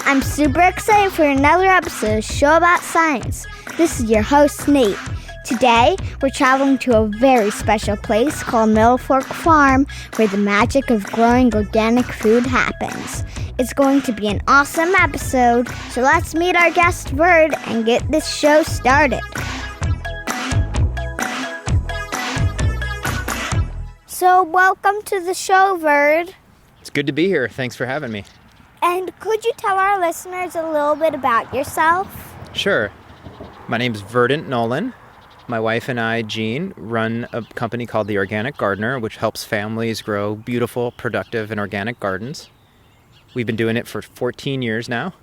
I'm super excited for another episode of Show About Science. This is your host, Nate. Today, we're traveling to a very special place called Middlefork Farm, where the magic of growing organic food happens. It's going to be an awesome episode, so let's meet our guest, Verd, and get this show started. So, welcome to the show, Verd. It's good to be here. Thanks for having me. And could you tell our listeners a little bit about yourself? Sure. My name's Verdant Nolan. My wife and I, Jeanne, run a company called the Organic Gardener, which helps families grow beautiful, productive, and organic gardens. We've been doing it for 14 years now.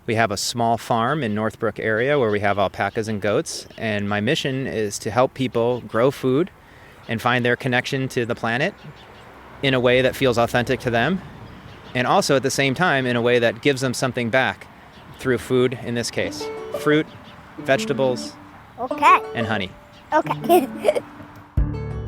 We have a small farm in Northbrook area where we have alpacas and goats, and my mission is to help people grow food and find their connection to the planet in a way that feels authentic to them, and also at the same time in a way that gives them something back through food, in this case. Fruit, vegetables, and honey. Okay.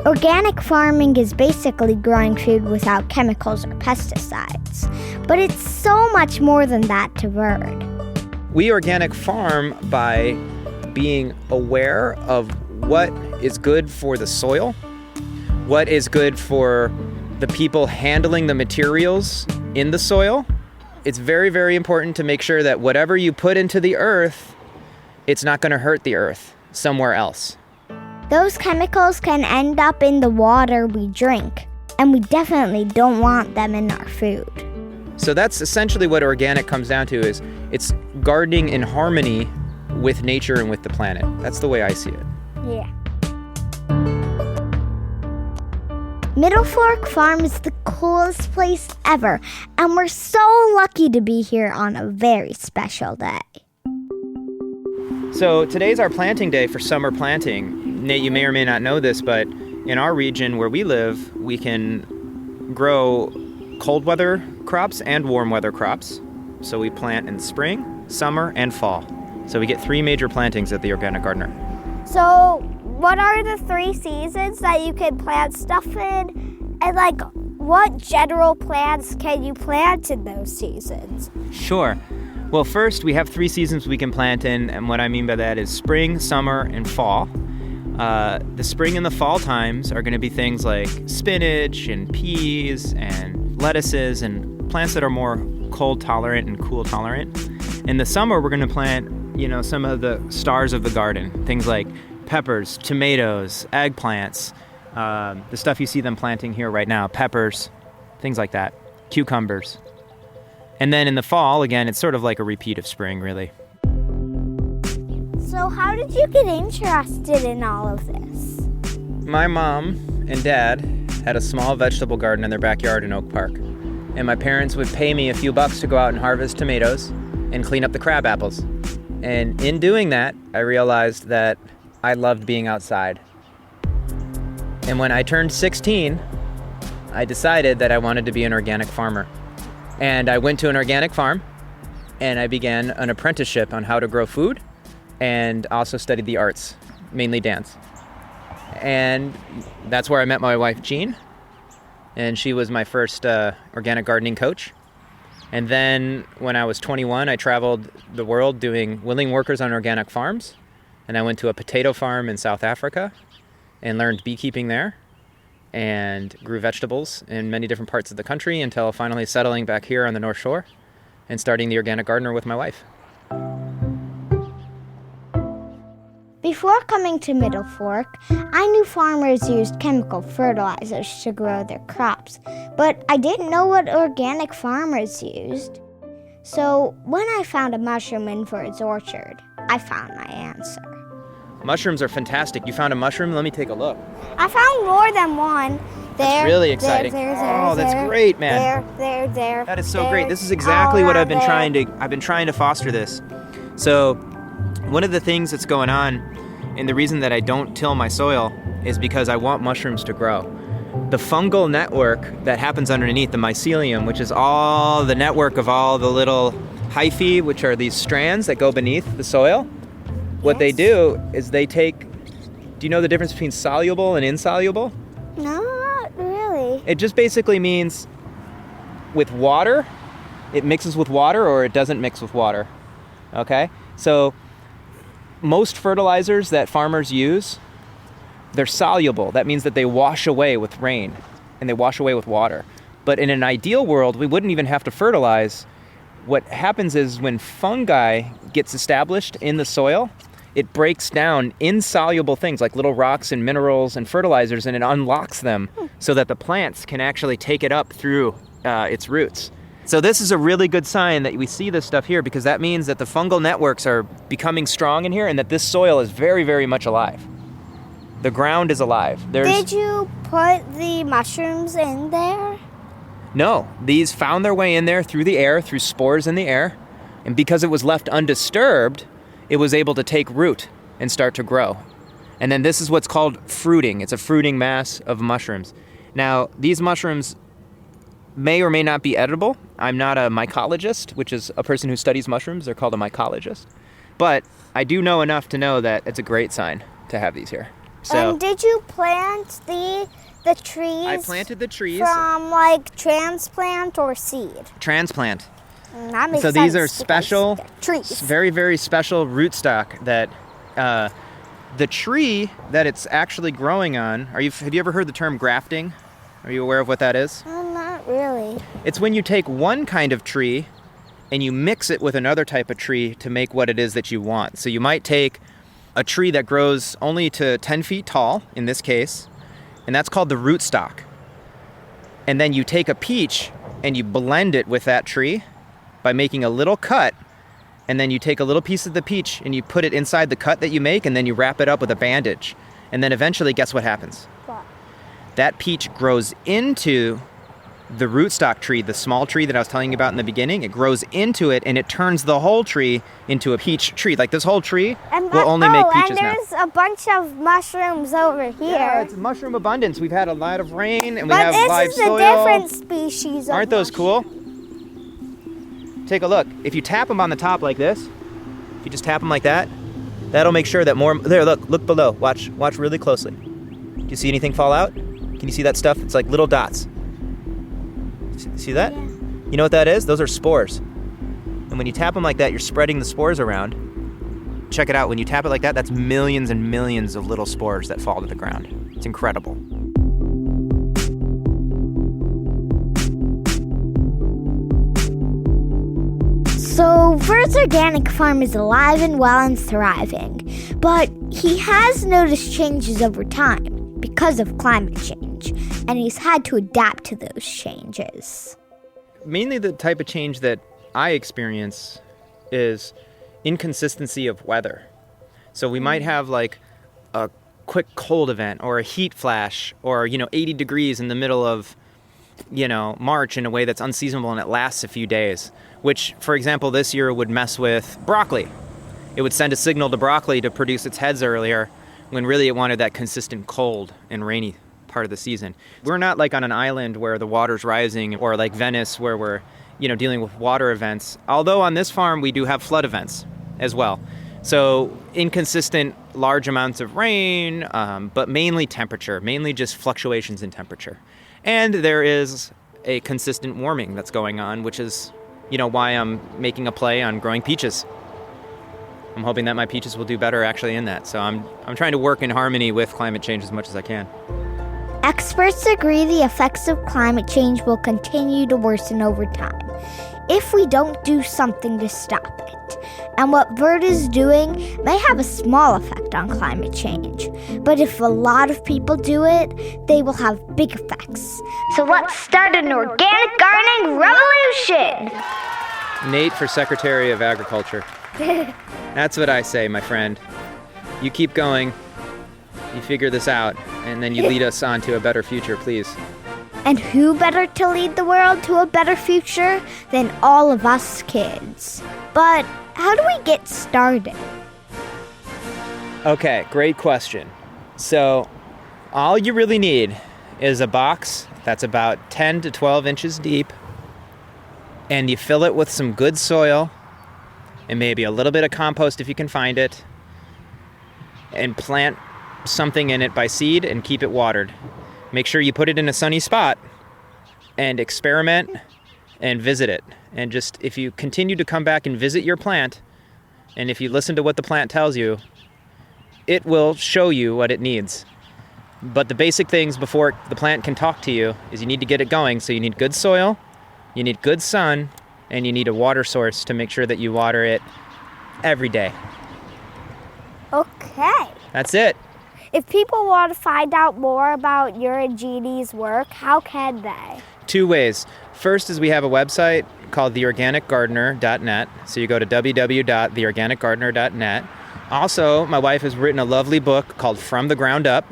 Organic farming is basically growing food without chemicals or pesticides, but it's so much more than that to Verd. We organic farm by being aware of what is good for the soil, what is good for the people handling the materials in the soil. It's very, very important to make sure that whatever you put into the earth, it's not going to hurt the earth somewhere else. Those chemicals can end up in the water we drink, and we definitely don't want them in our food. So that's essentially what organic comes down to, is it's gardening in harmony with nature and with the planet. That's the way I see it. Yeah. Middlefork Farm is the coolest place ever, and we're so lucky to be here on a very special day. So today's our planting day for summer planting. Nate, you may or may not know this, but in our region where we live, we can grow cold weather crops and warm weather crops. So we plant in spring, summer, and fall. So we get 3 major plantings at the Organic Gardener. So what are the 3 seasons that you can plant stuff in? And what general plants can you plant in those seasons? Sure. Well, first, we have 3 seasons we can plant in, and what I mean by that is spring, summer, and fall. The spring and the fall times are going to be things like spinach and peas and lettuces and plants that are more cold tolerant and cool tolerant. In the summer, we're going to plant, some of the stars of the garden, things like peppers, tomatoes, eggplants, the stuff you see them planting here right now, peppers, things like that, cucumbers. And then in the fall, again, it's sort of like a repeat of spring, really. So how did you get interested in all of this? My mom and dad had a small vegetable garden in their backyard in Oak Park. And my parents would pay me a few bucks to go out and harvest tomatoes and clean up the crab apples. And in doing that, I realized that I loved being outside. And when I turned 16, I decided that I wanted to be an organic farmer. And I went to an organic farm, and I began an apprenticeship on how to grow food, and also studied the arts, mainly dance. And that's where I met my wife, Jeanne, and she was my first organic gardening coach. And then when I was 21, I traveled the world doing willing workers on organic farms, and I went to a potato farm in South Africa and learned beekeeping there, and grew vegetables in many different parts of the country until finally settling back here on the North Shore and starting the Organic Gardener with my wife. Before coming to Middlefork, I knew farmers used chemical fertilizers to grow their crops, but I didn't know what organic farmers used. So when I found a mushroom in Verd's orchard, I found my answer. Mushrooms are fantastic. You found a mushroom? Let me take a look. I found more than one. That's really exciting. That's great, man. There. That is so great. This is exactly what I've been trying to foster this. So one of the things that's going on, and the reason that I don't till my soil, is because I want mushrooms to grow. The fungal network that happens underneath, the mycelium, which is all the network of all the little hyphae, which are these strands that go beneath the soil. What they do is they take, do you know the difference between soluble and insoluble? No, not really. It just basically means with water, it mixes with water or it doesn't mix with water. Okay? So most fertilizers that farmers use, they're soluble. That means that they wash away with rain and they wash away with water. But in an ideal world, we wouldn't even have to fertilize. What happens is when fungi gets established in the soil, it breaks down insoluble things like little rocks and minerals and fertilizers, and it unlocks them so that the plants can actually take it up through its roots. So this is a really good sign that we see this stuff here, because that means that the fungal networks are becoming strong in here and that this soil is very, very much alive. The ground is alive. Did you put the mushrooms in there? No, these found their way in there through the air, through spores in the air, and because it was left undisturbed, it was able to take root and start to grow. And then this is what's called fruiting. It's a fruiting mass of mushrooms. Now, these mushrooms may or may not be edible. I'm not a mycologist, which is a person who studies mushrooms. They're called a mycologist. But I do know enough to know that it's a great sign to have these here. So, and did you plant the trees? I planted the trees. From like transplant or seed? Transplant. That makes so sense. These are special, trees. very, very special rootstock that the tree that it's actually growing on. Have you ever heard the term grafting? Are you aware of what that is? Not really. It's when you take one kind of tree and you mix it with another type of tree to make what it is that you want. So you might take a tree that grows only to 10 feet tall, in this case, and that's called the rootstock. And then you take a peach and you blend it with that tree by making a little cut, and then you take a little piece of the peach and you put it inside the cut that you make, and then you wrap it up with a bandage. And then eventually, guess what happens? What? That peach grows into the rootstock tree, the small tree that I was telling you about in the beginning. It grows into it and it turns the whole tree into a peach tree. Like this whole tree will only make peaches now. And there's a bunch of mushrooms over here. Yeah, it's mushroom abundance. We've had a lot of rain and we have live soil. But this is a different species of Aren't those cool? Take a look. If you tap them on the top like this, if you just tap them like that, that'll make sure that more... There, look below. Watch really closely. Do you see anything fall out? Can you see that stuff? It's like little dots. See that? Yeah. You know what that is? Those are spores. And when you tap them like that, you're spreading the spores around. Check it out. When you tap it like that, that's millions and millions of little spores that fall to the ground. It's incredible. So, Vert's organic farm is alive and well and thriving, but he has noticed changes over time because of climate change, and he's had to adapt to those changes. Mainly the type of change that I experience is inconsistency of weather. So we might have like a quick cold event or a heat flash or, 80 degrees in the middle of, March in a way that's unseasonable and it lasts a few days, which, for example, this year would mess with broccoli. It would send a signal to broccoli to produce its heads earlier when really it wanted that consistent cold and rainy part of the season. We're not like on an island where the water's rising or like Venice where we're, dealing with water events. Although on this farm we do have flood events as well. So inconsistent large amounts of rain, but mainly temperature, mainly just fluctuations in temperature. And there is a consistent warming that's going on, which is, why I'm making a play on growing peaches. I'm hoping that my peaches will do better actually in that. So I'm trying to work in harmony with climate change as much as I can. Experts agree the effects of climate change will continue to worsen over time if we don't do something to stop it. And what Vert is doing may have a small effect on climate change, but if a lot of people do it, they will have big effects. So let's start an organic gardening revolution! Nate for Secretary of Agriculture. That's what I say, my friend. You keep going, you figure this out, and then you lead us on to a better future, please. And who better to lead the world to a better future than all of us kids? But how do we get started? Okay, great question. So, all you really need is a box that's about 10 to 12 inches deep, and you fill it with some good soil, and maybe a little bit of compost if you can find it, and plant something in it by seed and keep it watered. Make sure you put it in a sunny spot and experiment and visit it. And just if you continue to come back and visit your plant, and if you listen to what the plant tells you, it will show you what it needs. But the basic things before the plant can talk to you is you need to get it going. So you need good soil, you need good sun, and you need a water source to make sure that you water it every day. Okay. That's it. If people want to find out more about your and Jeanne's work, how can they? 2 ways. First is we have a website called theorganicgardener.net. So you go to www.theorganicgardener.net. Also, my wife has written a lovely book called From the Ground Up,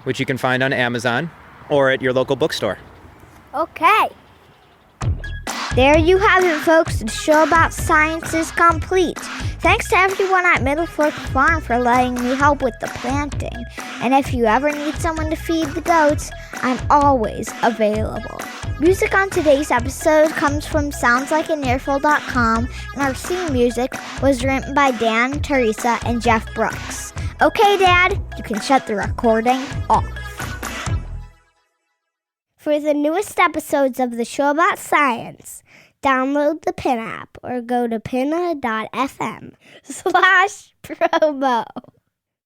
which you can find on Amazon or at your local bookstore. Okay. There you have it, folks. The show about science is complete. Thanks to everyone at Middlefork Farm for letting me help with the planting. And if you ever need someone to feed the goats, I'm always available. Music on today's episode comes from SoundsLikeAnEarful.com, and our theme music was written by Dan, Teresa, and Jeff Brooks. Okay, Dad, you can shut the recording off. For the newest episodes of the show about science, download the Pin app or go to pinna.fm/promo.